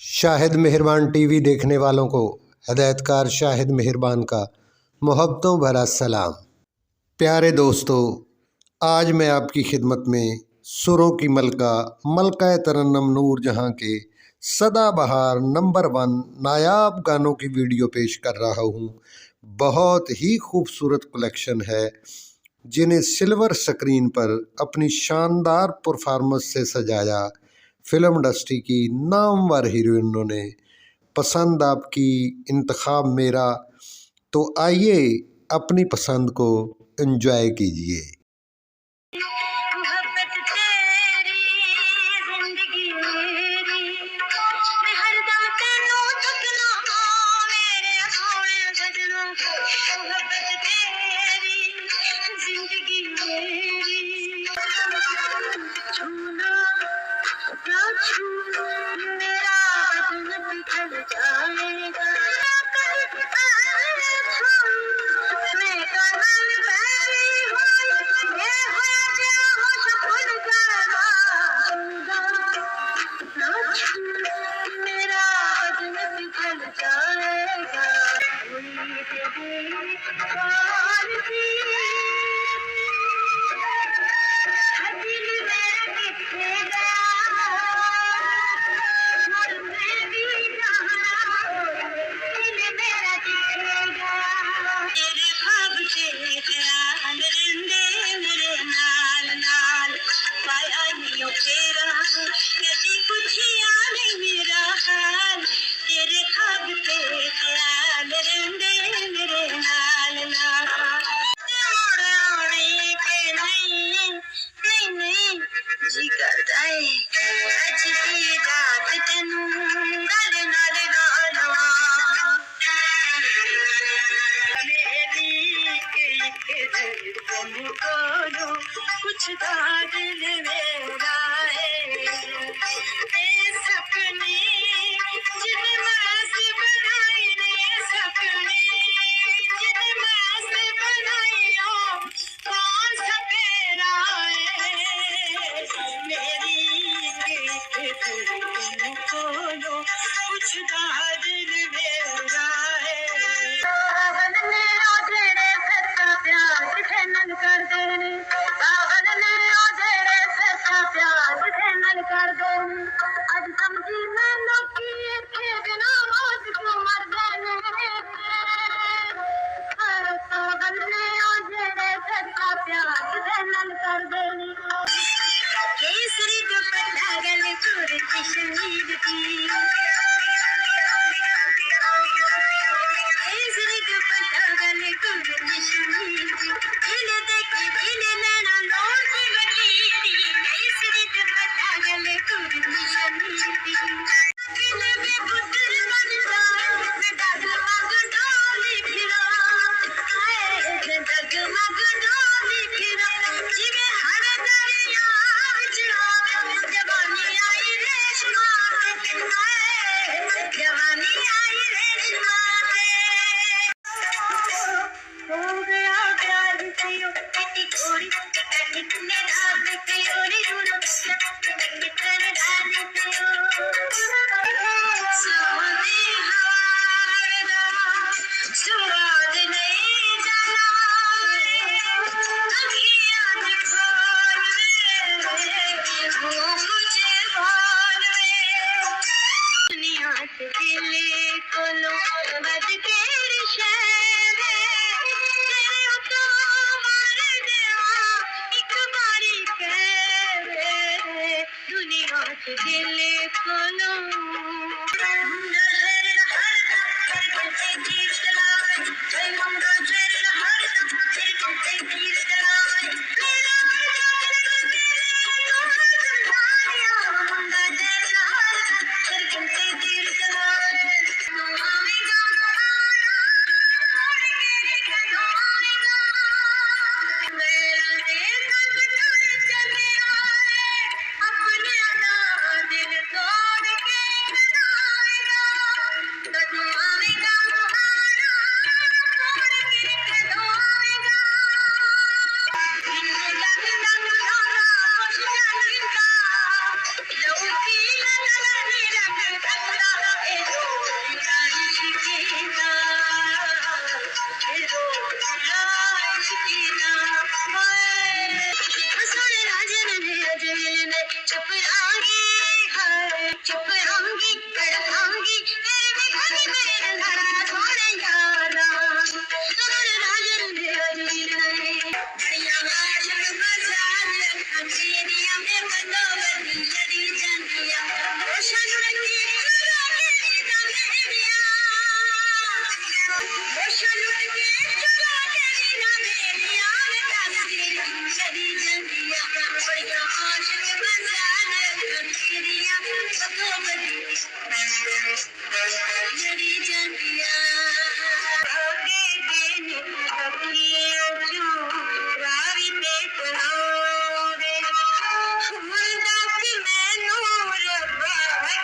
शाहिद मेहरबान टीवी देखने वालों को हिदायतकार शाहिद मेहरबान का मोहब्बतों भरा सलाम। प्यारे दोस्तों, आज मैं आपकी खिदमत में सुरों की मलका तरन्नुम नूर जहां के सदाबहार नंबर 1 नायाब गानों की वीडियो पेश कर रहा हूं। बहुत ही खूबसूरत कलेक्शन है जिन्हें सिल्वर स्क्रीन पर अपनी शानदार परफॉर्मेंस से सजाया फिल्म इंडस्ट्री की नामवर हीरोइनों ने। पसंद आपकी, इंतखाब मेरा, तो आइए अपनी पसंद को एंजॉय कीजिए। कुछ दिल मेरा सपने जिनसे बनाए सपने जिनसे बनाइयो कौन सा तेरा मेरी खोलो कुछ दिल मेरा कर देने कर दो आज समझी मैं लोकी के बिना मौत को मर जाने बल्ले जेड़े सच्चा प्यार नल कर देनी केसरी दुपट्टा गले चोर कश्मीर की केसरी दुपट्टा गले चोर कश्मीर की इन्हें देखे इन्हें नैना लोर की बची केसरी दुपट्टा गले चोर कश्मीर की दिल में पुत्र बन जाए मैं डगमग डोली फिरा हाय डगमग डोली फिरा जिवे हर दरिया विच आवे जवानी आई रेशमा हाय जवानी आई रेशमा हो गया प्यार से यो इतनी थोड़ी कितने डाल के ओरे रूलो कितने डाल के सोने हवादा सुराग नहीं जाना अखियां खोल वो मुझे बोल दुनिया से दिल को लो बद के शहर तेरे तो मार देवा एक बारी कह दुनिया से दिल को लो नजर हर दम करके तीर चलावे जय मंगा नजर हर दम करके तीर चलावे मेरा मंगा नजर हर दम करके तीर चलावे तड़पाऊंगी तड़पाऊंगी फिर भी खुद मेरे लड़ा थोड़े यारा राजन बढ़िया आशिक मजाज अंधेरिया में बंदो बंदी जड़ी जंदिया रोशन रंगी चुरा के मेरिया रोशन रंगी चुरा के मेरिया में तासीर जड़ी जंदिया बढ़िया आशिक मजाज अंधेरिया बंदो बंदी जड़ी जंदिया आगे देने तकियो जो रावी पे तोरे हुंदा कि मैनू रब्बा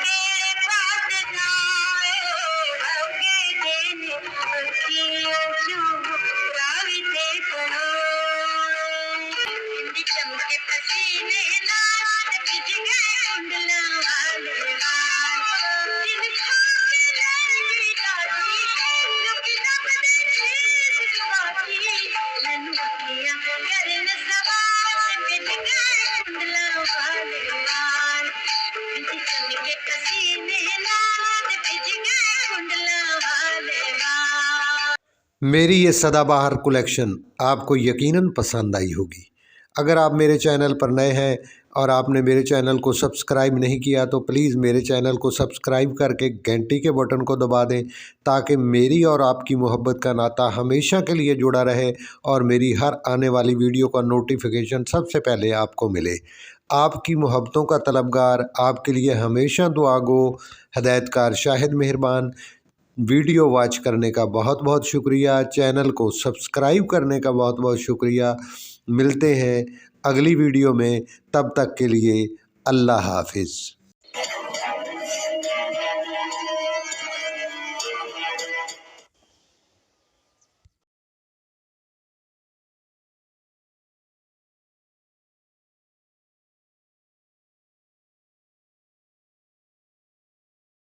तेरे पास जाए आगे देने तकियो जो रावी पे तोरे चमके पसीने लाल पिट गए कुंडला वाले लाल दिन खाके लगी दादी लुकी दब दे चीज बाकी मैनू किया करन सवार पिट गए कुंडला वाले लाल चमके पसीने लाल पिट गए कुंडला वाले लाल। मेरी ये सदाबहार कलेक्शन आपको यकीनन पसंद आई होगी। अगर आप मेरे चैनल पर नए हैं और आपने मेरे चैनल को सब्सक्राइब नहीं किया तो प्लीज़ मेरे चैनल को सब्सक्राइब करके घंटी के बटन को दबा दें ताकि मेरी और आपकी मोहब्बत का नाता हमेशा के लिए जुड़ा रहे और मेरी हर आने वाली वीडियो का नोटिफिकेशन सबसे पहले आपको मिले। आपकी मोहब्बतों का तलबगार, आपके लिए हमेशा दुआ गो, हिदायतकार शाहिद मेहरबान। वीडियो वॉच करने का बहुत बहुत शुक्रिया, चैनल को सब्सक्राइब करने का बहुत बहुत शुक्रिया। मिलते हैं अगली वीडियो में, तब तक के लिए अल्लाह हाफिज़।